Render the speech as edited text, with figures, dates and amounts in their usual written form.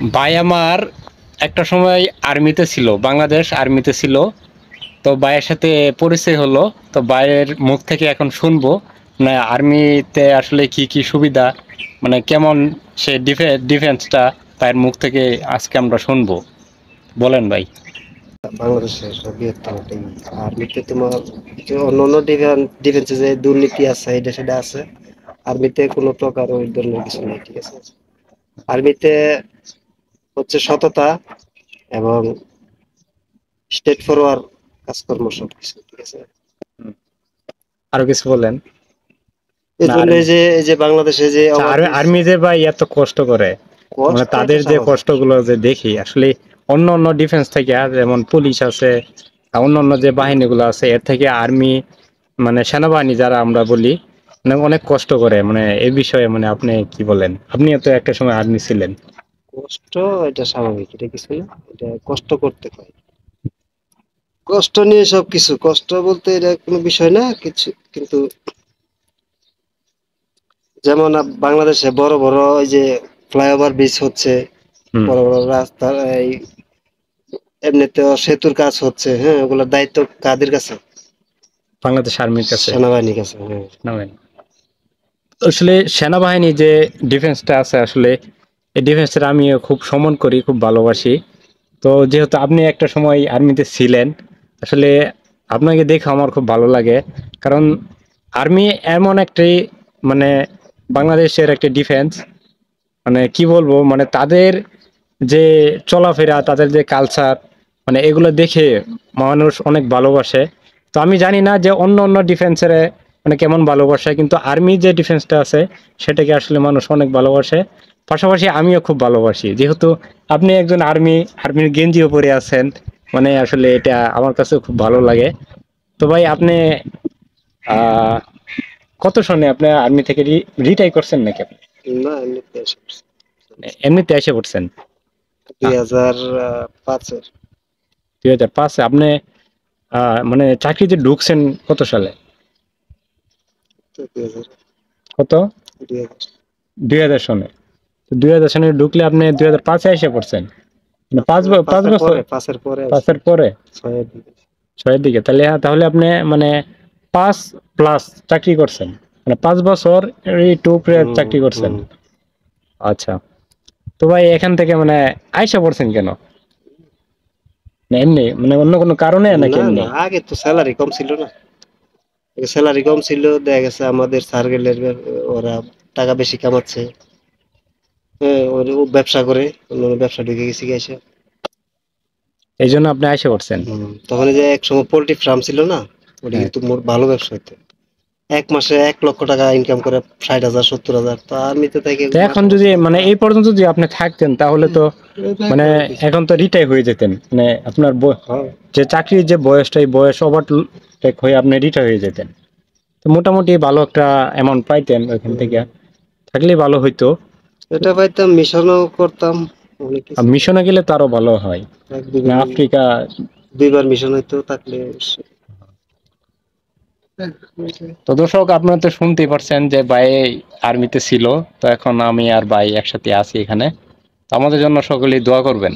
ভাই আমার একটা সময় আর্মিতে ছিল, বাংলাদেশ আর্মিতে ছিল। তো ভাইয়ের সাথে পরিচয় হলো। তো ভাইয়ের মুখ থেকে এখন শুনবো মানে আর্মিতে আসলে কি কি সুবিধা, মানে কেমন সে ডিফেন্সটা ভাইয়ের মুখ থেকে আজকে আমরা শুনবো। বলেন ভাই। বাংলাদেশের বৃহত্তম একটা আর্মিতে তোমার যে অন্যান্য ডিফেন্সে যে দুর্নীতি আছে এটা সেটা আছে। আর্মিতে কোনো প্রকার ওই ধরনের কিছু নেই, ঠিক আছে। আর্মিতে হচ্ছে সততা এবং স্টেট ফরওয়ার্ড কাজকর্ম সবকিছু, ঠিক আছে। আরো কিছু বলেন। এই না জন্য আর্মি, এই যে বাংলাদেশে যে ওভারব্রিজ আর্মি যে ভাই এত কষ্ট করে, মানে কষ্ট, তাদের এটা যে স্বাভাবিক। কষ্টগুলো যে দেখি আসলে অন্য অন্য ডিফেন্স থেকে, যেমন পুলিশ আছে, অন্য অন্য যে বাহিনীগুলো আছে এর থেকে আর্মি মানে সেনাবাহিনী যারা আমরা বলি, মানে অনেক কষ্ট করে। মানে এই বিষয়ে মানে আপনি কি বলেন? আপনিও তো একটা সময় আর্মি ছিলেন। কষ্ট, এটা স্বাভাবিক, এটা কিছু না, এটা কষ্ট করতে হয়। কষ্ট নিয়ে সবকিছু, কষ্ট বলতে এটা কোনো বিষয় না কিছু, কিন্তু যেমন বাংলাদেশে বড় বড় এই যে ফ্লাইওভার ব্রিজ হচ্ছে, হুম। বড় বড় রাস্তা, এই এমনিতেও সেতুর কাজ হচ্ছে, হ্যাঁ, ওগুলোর দায়িত্ব কাদের কাছে? বাংলাদেশ আর্মির কাছে। সেনাবাহিনীর কাছে, হ্যাঁ। সেনাবাহিনী, আসলে সেনাবাহিনী যে ডিফেন্সটা আছে আসলে এই ডিফেন্সটা আমিও খুব সম্মান করি, খুব ভালোবাসি। তো যেহেতু আপনি একটা সময় আর্মিতে ছিলেন, আসলে আপনাকে দেখে আমার খুব ভালো লাগে। কারণ আর্মি এমন একটি মানে বাংলাদেশের একটা ডিফেন্স, মানে কি বলবো, মানে তাদের যে চলাফেরা, তাদের যে কালচার, মানে এগুলো দেখে মানুষ অনেক ভালোবাসে। তো আমি জানি না যে অন্য অন্য ডিফেন্সের মানে কেমন ভালোবাসে, কিন্তু আর্মি যে ডিফেন্সটা আছে সেটাকে আসলে মানুষ অনেক ভালোবাসে। পাশাপাশি আমিও খুব ভালোবাসি, যেহেতু আপনি একজন আর্মির গেঞ্জিও পরে আছেন। মানে আসলে এটা আমার কাছে খুব ভালো লাগে। তো ভাই আপনি আহ কত সনে আপনি আর্মি থেকে রিটায়ার করছেন নাকি আপনি? না, এমনিতে এসে পড়ছে। এমনিতে এসে পড়ছেন? 2005-এর। 2005-এ আপনি মানে চাকরিতে ঢুকছেন কত সালে? তো 2000, কত? 2000 2000 সনে। তো 2000 সনে ঢুকলে আপনি 2005-এ এসে পড়ছেন, মানে পাঁচ পাঁচের বছর। পরে, পাঁচের পরে আসছে, 5-এর পরে, 6-এর দিকে। 6-এর দিকে। তাহলে তাহলে আপনি মানে 5+ চাকরি করছেন, মানে 5 বছর এই টু চাকরি করছেন। হুম। আচ্ছা। তো ভাই এখান থেকে মানে আইসা পড়ছেন কেন? না এমনি, মানে অন্য কোনো কারণে নাকি না এমনি? না, আগে তো স্যালারি কম ছিল না, স্যালারি কম ছিল, দেখা গেছে আমাদের সার্কেলের ওরা টাকা বেশি কামাচ্ছে, হ্যাঁ, ও ব্যবসা করে, অন্য ব্যবসা ঢুকে গেছি গেছে। এই জন্য আপনি আইসা পড়ছেন? তখন এই যে এক সময় পোল্ট্রি ফার্ম ছিল না, ওটা হ্যাঁ। কিন্তু মোর ভালো ব্যবসা হতো। এক মাসে 1 লক্ষ টাকা ইনকাম করে, 60,000 70,000, তো আর্মিতে থেকে তো এখন মাসে যদি মাসে মানে এই পর্যন্ত যদি আপনি থাকতেন তাহলে তো মানে এখন তো রিটায়ার হয়ে যেতেন। মানে আপনার হ্যাঁ। যে চাকরির যে বয়সটা, এই বয়স ওভারটেক হয়ে আপনি রিটায়ার হয়ে যেতেন। তো মোটামুটি ভালো একটা অ্যামাউন্ট পাইতেন ওইখান থেকে, হুম, থাকলেই ভালো হইতো। এটা পাইতাম, মিশনও করতাম, অনেক আর কিছু। মিশনে গেলে তো আরো ভালো হয়, এক মানে দুবার আফ্রিকা। 2বার মিশন হইতো থাকলে। তো দর্শক আপনারা তো শুনতেই পারছেন যে ভাই আর্মিতে ছিল। তো এখন আমি আর ভাই একসাথে আছি এখানে। তো আমাদের জন্য সকলেই দোয়া করবেন।